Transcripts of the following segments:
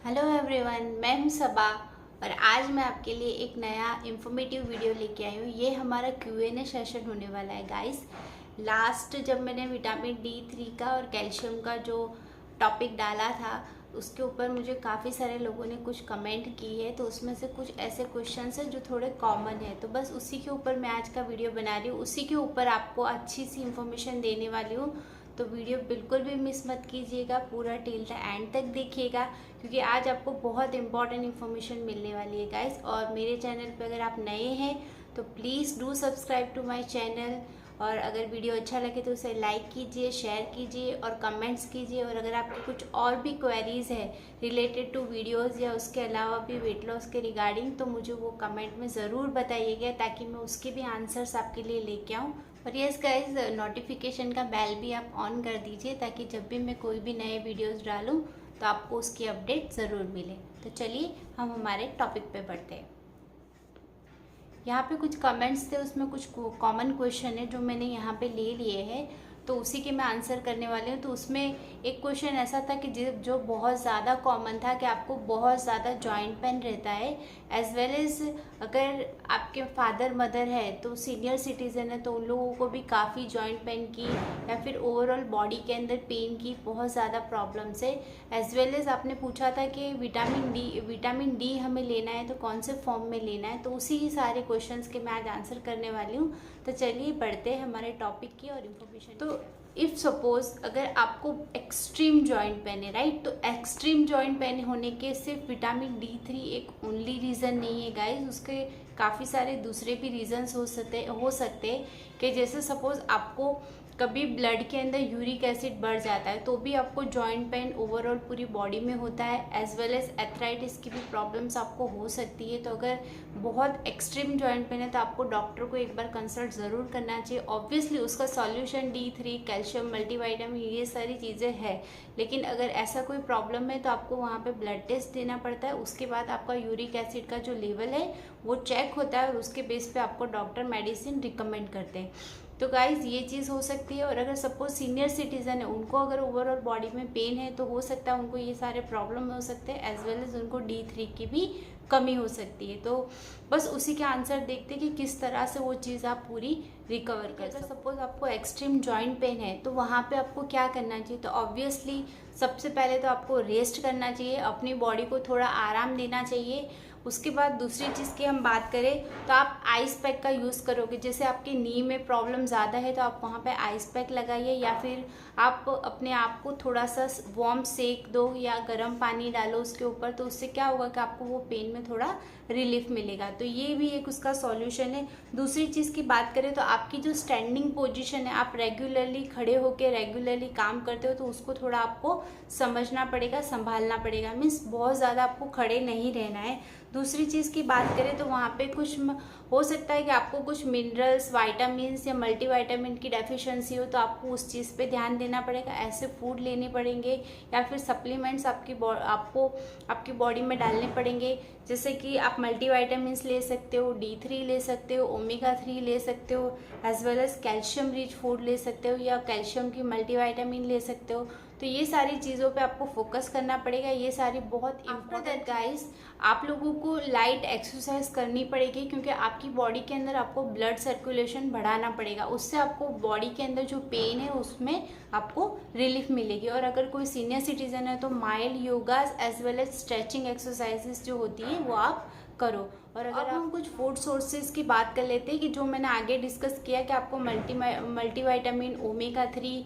Hello everyone, मैं हूं सबा और आज मैं आपके लिए एक नया इन्फॉर्मेटिव वीडियो लेके आई हूँ। ये हमारा Q&A सेशन होने वाला है गाइस। लास्ट जब मैंने विटामिन D3 का और कैल्शियम का जो टॉपिक डाला था उसके ऊपर मुझे काफ़ी सारे लोगों ने कुछ कमेंट की है, तो उसमें से कुछ ऐसे क्वेश्चंस हैं जो थोड़े कॉमन है, तो बस उसी के ऊपर मैं आज का वीडियो बना रही हूँ। उसी के ऊपर आपको अच्छी सी इन्फॉर्मेशन देने वाली हूँ, तो वीडियो बिल्कुल भी मिस मत कीजिएगा, पूरा टिल द एंड तक देखिएगा क्योंकि आज आपको बहुत इंपॉर्टेंट इन्फॉर्मेशन मिलने वाली है गाइस। और मेरे चैनल पे अगर आप नए हैं तो please do subscribe to my channel, और अगर वीडियो अच्छा लगे तो उसे लाइक कीजिए, शेयर कीजिए और कमेंट्स कीजिए। और अगर आपकी कुछ और भी क्वेरीज़ है रिलेटेड टू वीडियोस या उसके अलावा भी वेट लॉस के रिगार्डिंग, तो मुझे वो कमेंट में ज़रूर बताइएगा ताकि मैं उसके भी आंसर्स आपके लिए लेके आऊँ। और यस गाइज, नोटिफिकेशन का बेल भी आप ऑन कर दीजिए ताकि जब भी मैं कोई भी नए वीडियोस डालूँ तो आपको उसकी अपडेट ज़रूर मिले। तो चलिए हम हमारे टॉपिक पे बढ़ते हैं। यहाँ पे कुछ कमेंट्स थे, उसमें कुछ कॉमन क्वेश्चन है जो मैंने यहाँ पे ले लिए हैं, तो उसी के मैं आंसर करने वाली हूँ। तो उसमें एक क्वेश्चन ऐसा था कि जो बहुत ज़्यादा कॉमन था कि आपको बहुत ज़्यादा जॉइंट पेन रहता है, एज वेल एज अगर आपके फादर मदर है तो सीनियर सिटीज़न है तो उन लोगों को भी काफ़ी जॉइंट पेन की या फिर ओवरऑल बॉडी के अंदर पेन की बहुत ज़्यादा प्रॉब्लम्स है। एज वेल एज आपने पूछा था कि विटामिन डी हमें लेना है तो कौन से फॉर्म में लेना है, तो उसी ही सारे क्वेश्चंस के मैं आज आंसर करने वाली हूँ। तो चलिए बढ़ते हैं हमारे टॉपिक की और इन्फॉर्मेशन। तो इफ़ सपोज अगर आपको एक्सट्रीम जॉइंट पेन है, राइट, तो एक्सट्रीम जॉइंट पेन होने के सिर्फ विटामिन D3 एक ओनली रीज़न नहीं है गाइज, उसके काफ़ी सारे दूसरे भी रीजंस हो सकते हैं कि जैसे सपोज आपको कभी ब्लड के अंदर यूरिक एसिड बढ़ जाता है तो भी आपको जॉइंट पेन ओवरऑल पूरी बॉडी में होता है, एज वेल एज एथराइटिस की भी प्रॉब्लम्स आपको हो सकती है। तो अगर बहुत एक्सट्रीम जॉइंट पेन है तो आपको डॉक्टर को एक बार कंसल्ट ज़रूर करना चाहिए। ऑब्वियसली उसका सॉल्यूशन D3, कैल्शियम, मल्टीविटामिन, ये सारी चीज़ें हैं, लेकिन अगर ऐसा कोई प्रॉब्लम है तो आपको वहाँ पे ब्लड टेस्ट देना पड़ता है। उसके बाद आपका यूरिक एसिड का जो लेवल है वो चेक होता है और उसके बेस पे आपको डॉक्टर मेडिसिन रिकमेंड करते हैं। तो गाइज ये चीज़ हो सकती है। और अगर सपोज सीनियर सिटीज़न है, उनको अगर ओवरऑल बॉडी में पेन है तो हो सकता है उनको ये सारे प्रॉब्लम हो सकते हैं, एज वेल एज उनको D3 की भी कमी हो सकती है। तो बस उसी के आंसर देखते हैं कि किस तरह से वो चीज़ आप पूरी रिकवर कर सकते। सपोज आपको एक्सट्रीम जॉइंट पेन है तो वहाँ पे आपको क्या करना चाहिए, तो ऑब्वियसली सबसे पहले तो आपको रेस्ट करना चाहिए, अपनी बॉडी को थोड़ा आराम देना चाहिए। उसके बाद दूसरी चीज़ की हम बात करें तो आप आइस पैक का यूज़ करोगे, जैसे आपकी नी में प्रॉब्लम ज़्यादा है तो आप वहाँ पे आइस पैक लगाइए, या फिर आप अपने आप को थोड़ा सा वार्म सेक दो या गर्म पानी डालो उसके ऊपर, तो उससे क्या होगा कि आपको वो पेन में थोड़ा रिलीफ मिलेगा। तो ये भी एक उसका सॉल्यूशन है। दूसरी चीज़ की बात करें तो आपकी जो स्टैंडिंग पोजीशन है, आप रेगुलरली खड़े होकर रेगुलरली काम करते हो तो उसको थोड़ा आपको समझना पड़ेगा, संभालना पड़ेगा, मीन्स बहुत ज़्यादा आपको खड़े नहीं रहना है। दूसरी चीज़ की बात करें तो वहाँ पे कुछ हो सकता है कि आपको कुछ मिनरल्स, वाइटामिन्स या मल्टीविटामिन की डेफिशिएंसी हो, तो आपको उस चीज़ पे ध्यान देना पड़ेगा, ऐसे फूड लेने पड़ेंगे या फिर सप्लीमेंट्स आपको आपकी बॉडी में डालने पड़ेंगे। जैसे कि आप मल्टीविटामिन्स ले सकते हो, D3 ले सकते हो, ओमेगा 3 ले सकते हो, as well as calcium rich food ले सकते हो या कैल्शियम की मल्टीविटामिन ले सकते हो। तो ये सारी चीज़ों पे आपको फोकस करना पड़ेगा, ये सारी बहुत इम्पोर्टेंट गाइस। आप लोगों को लाइट एक्सरसाइज करनी पड़ेगी क्योंकि आपकी बॉडी के अंदर आपको ब्लड सर्कुलेशन बढ़ाना पड़ेगा, उससे आपको बॉडी के अंदर जो पेन है उसमें आपको रिलीफ मिलेगी। और अगर कोई सीनियर सिटीजन है तो mild yogas as well as stretching exercises जो होती है वो आप करो। और अगर हम कुछ फूड सोर्सेज की बात कर लेते हैं कि जो मैंने आगे डिस्कस किया कि आपको multivitamin, omega 3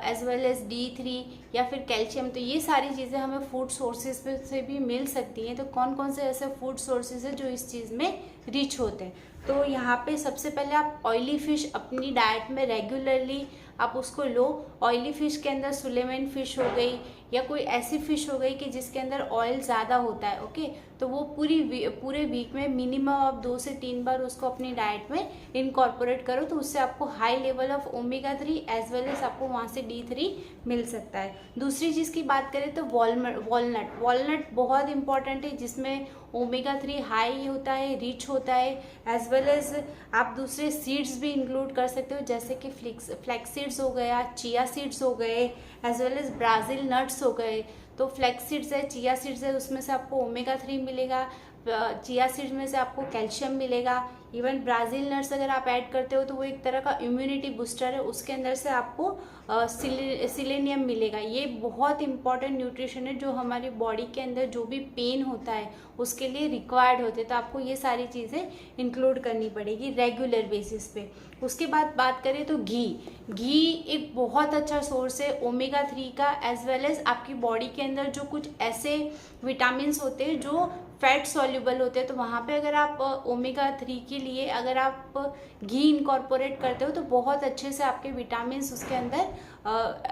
as well as D3 या फिर कैल्शियम, तो ये सारी चीज़ें हमें फूड सोर्सेज से भी मिल सकती हैं। तो कौन कौन से ऐसे फूड सोर्सेज है जो इस चीज़ में रिच होते हैं, तो यहाँ पे सबसे पहले आप ऑयली फिश अपनी डाइट में रेगुलरली आप उसको लो। ऑयली फिश के अंदर सुलेमन फिश हो गई या कोई ऐसी फिश हो गई कि जिसके अंदर ऑयल ज़्यादा होता है, ओके, तो वो पूरे वीक में मिनिमम आप 2 से 3 बार उसको अपनी डाइट में इनकॉर्पोरेट करो, तो उससे आपको high level of omega 3 as well as आपको वहाँ से D3 मिल सकता है। दूसरी चीज़ की बात करें तो वॉलनट बहुत इंपॉर्टेंट है, जिसमें ओमेगा 3 हाई होता है, रिच होता है, एज वेल एज आप दूसरे सीड्स भी इंक्लूड कर सकते हो, जैसे कि फ्लैक्स सीड्स हो गया, चिया सीड्स हो गए, as well as Brazil nuts हो गए। तो फ्लैक्स सीड्स है, चिया सीड्स है, उसमें से आपको ओमेगा 3 मिलेगा, चिया सीड्स में से आपको कैल्शियम मिलेगा। इवन ब्राज़ील नट्स अगर आप ऐड करते हो तो वो एक तरह का इम्यूनिटी बूस्टर है, उसके अंदर से आपको सिलेनियम मिलेगा। ये बहुत इंपॉर्टेंट न्यूट्रिशन है जो हमारी बॉडी के अंदर जो भी पेन होता है उसके लिए रिक्वायर्ड होते हैं, तो आपको ये सारी चीज़ें इंक्लूड करनी पड़ेगी रेगुलर बेसिस पे। उसके बाद बात करें तो घी एक बहुत अच्छा सोर्स है ओमेगा 3 का, एज वेल एज आपकी बॉडी के अंदर जो कुछ ऐसे विटामिन होते हैं जो फैट सॉल्युबल होते हैं, तो वहाँ पे अगर आप ओमेगा 3 के लिए अगर आप घी इनकॉर्पोरेट करते हो तो बहुत अच्छे से आपके विटामिन उसके अंदर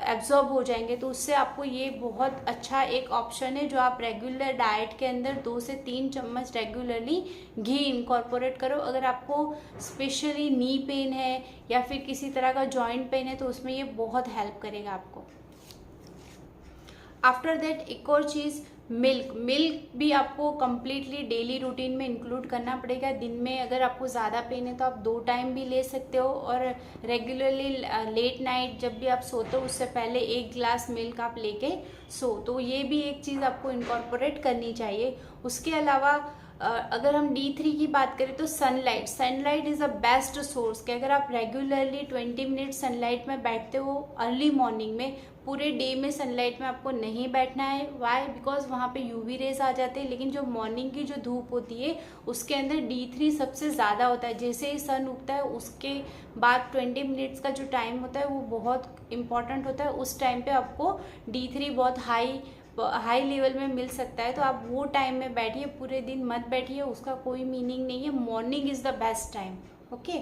एब्जॉर्ब हो जाएंगे। तो उससे आपको ये बहुत अच्छा एक ऑप्शन है जो आप रेगुलर डाइट के अंदर 2 से 3 चम्मच रेगुलरली घी इनकॉर्पोरेट करो। अगर आपको स्पेशली नी पेन है या फिर किसी तरह का जॉइंट पेन है तो उसमें ये बहुत हेल्प करेगा आपको। आफ्टर दैट एक और चीज़ मिल्क भी आपको कम्प्लीटली डेली रूटीन में इंक्लूड करना पड़ेगा। दिन में अगर आपको ज़्यादा पेन है तो आप 2 टाइम भी ले सकते हो, और रेगुलरली लेट नाइट जब भी आप सोते हो उससे पहले 1 गिलास मिल्क आप लेके सो, तो ये भी एक चीज़ आपको इनकॉर्पोरेट करनी चाहिए। उसके अलावा अगर हम D3 की बात करें तो sunlight is a best source, कि अगर आप रेगुलरली 20 मिनट सनलाइट में बैठते हो अर्ली मॉर्निंग में, पूरे डे में सनलाइट में आपको नहीं बैठना है। वाई? बिकॉज वहाँ पे यूवी रेज आ जाते हैं, लेकिन जो मॉर्निंग की जो धूप होती है उसके अंदर D3 सबसे ज़्यादा होता है। जैसे ही सन उगता है उसके बाद 20 मिनट्स का जो टाइम होता है वो बहुत इंपॉर्टेंट होता है। उस टाइम पे आपको D3 बहुत हाई लेवल में मिल सकता है, तो आप वो टाइम में बैठिए, पूरे दिन मत बैठिए, उसका कोई मीनिंग नहीं है। Morning is the best time. Okay.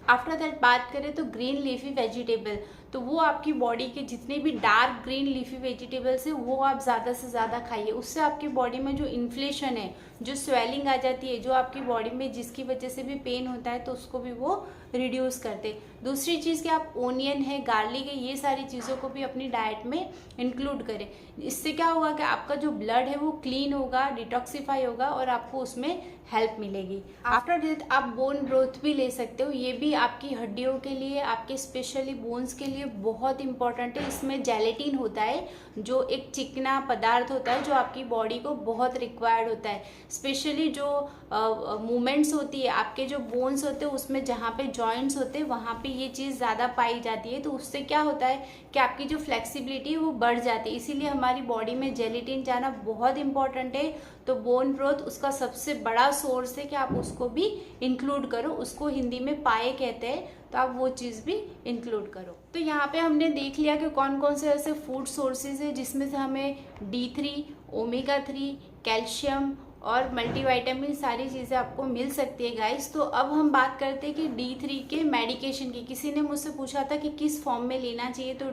After that बात करें तो ग्रीन लीफी वेजिटेबल, तो वो आपकी बॉडी के जितने भी डार्क ग्रीन लीफी वेजिटेबल्स है वो आप ज़्यादा से ज़्यादा खाइए। उससे आपकी बॉडी में जो इन्फ्लेशन है, जो स्वेलिंग आ जाती है, जो आपकी बॉडी में जिसकी वजह से भी पेन होता है, तो उसको भी वो रिड्यूस करते। दूसरी चीज़ कि आप ओनियन है, गार्लिक है, ये सारी चीज़ों को भी अपनी डाइट में इंक्लूड करें। इससे क्या होगा कि आपका जो ब्लड है वो क्लीन होगा, डिटॉक्सीफाई होगा और आपको उसमें हेल्प मिलेगी। आफ्टर दैट आप बोन ब्रोथ भी ले सकते हो, ये भी आपकी हड्डियों के लिए, आपके स्पेशली बोन्स के लिए बहुत इंपॉर्टेंट है। इसमें जेलेटिन होता है जो एक चिकना पदार्थ होता है जो आपकी बॉडी को बहुत रिक्वायर्ड होता है। स्पेशली जो मूवमेंट्स होती है, आपके जो बोन्स होते हैं उसमें जहाँ पे जॉइंट्स होते हैं वहाँ पे ये चीज़ ज़्यादा पाई जाती है, तो उससे क्या होता है कि आपकी जो फ्लेक्सिबिलिटी है वो बढ़ जाती है। इसीलिए हमारी बॉडी में जेलेटिन जाना बहुत इंपॉर्टेंट है। तो बोन ब्रोथ उसका सबसे बड़ा सोर्स है कि आप उसको भी इंक्लूड करो। उसको हिंदी में पाए कहते हैं, तो आप वो चीज़ भी इंक्लूड करो। तो यहाँ पे हमने देख लिया कि कौन कौन से ऐसे फूड सोर्सेज है जिसमें से हमें D3, ओमेगा 3, कैल्शियम और मल्टीविटामिन सारी चीज़ें आपको मिल सकती है गाइस। तो अब हम बात करते हैं कि D3 के मेडिकेशन की। किसी ने मुझसे पूछा था कि किस फॉर्म में लेना चाहिए, तो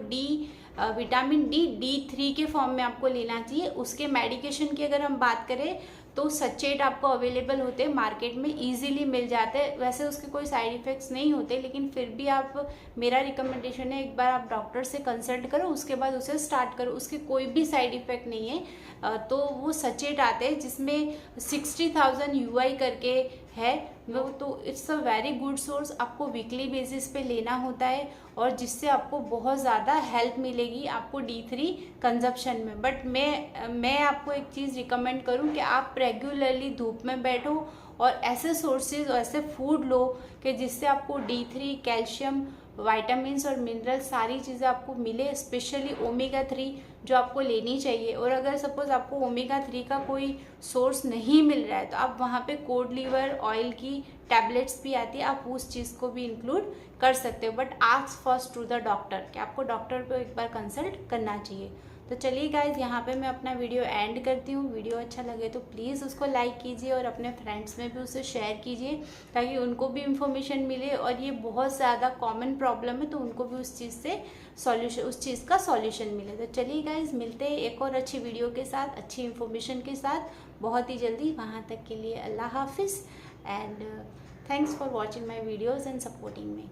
विटामिन डी D3 के फॉर्म में आपको लेना चाहिए। उसके मेडिकेशन की अगर हम बात करें तो सचेट आपको अवेलेबल होते हैं मार्केट में, इजीली मिल जाते हैं। वैसे उसके कोई साइड इफ़ेक्ट्स नहीं होते, लेकिन फिर भी आप, मेरा रिकमेंडेशन है एक बार आप डॉक्टर से कंसल्ट करो, उसके बाद उसे स्टार्ट करो। उसके कोई भी साइड इफ़ेक्ट नहीं है। तो वो सचेट आते हैं जिसमें 60,000 UI करके है वो, तो it's a very good source. आपको वीकली बेसिस पे लेना होता है और जिससे आपको बहुत ज़्यादा हेल्प मिलेगी आपको D3 कंजप्शन में। बट मैं आपको एक चीज़ रिकमेंड करूं कि आप रेगुलरली धूप में बैठो और ऐसे सोर्सेज और ऐसे फूड लो कि जिससे आपको D3, कैल्शियम, विटामिन्स और मिनरल सारी चीज़ें आपको मिले, स्पेशली ओमेगा 3 जो आपको लेनी चाहिए। और अगर सपोज आपको ओमेगा 3 का कोई सोर्स नहीं मिल रहा है तो आप वहाँ पे कोड लीवर ऑयल की टैबलेट्स भी आती है, आप उस चीज़ को भी इंक्लूड कर सकते हो। But ask first to the doctor, कि आपको डॉक्टर पे एक बार कंसल्ट करना चाहिए। तो चलिए गाइज, यहाँ पे मैं अपना वीडियो एंड करती हूँ। वीडियो अच्छा लगे तो प्लीज़ उसको लाइक कीजिए और अपने फ्रेंड्स में भी उसे शेयर कीजिए ताकि उनको भी इंफॉर्मेशन मिले। और ये बहुत ज़्यादा कॉमन प्रॉब्लम है तो उनको भी उस चीज़ से सॉल्यूशन, उस चीज़ का सॉल्यूशन मिले। तो चलिए गाइज, मिलते हैं एक और अच्छी वीडियो के साथ, अच्छी इन्फॉर्मेशन के साथ बहुत ही जल्दी। वहाँ तक के लिए अल्लाह हाफिज़ and thanks for watching my videos and supporting me.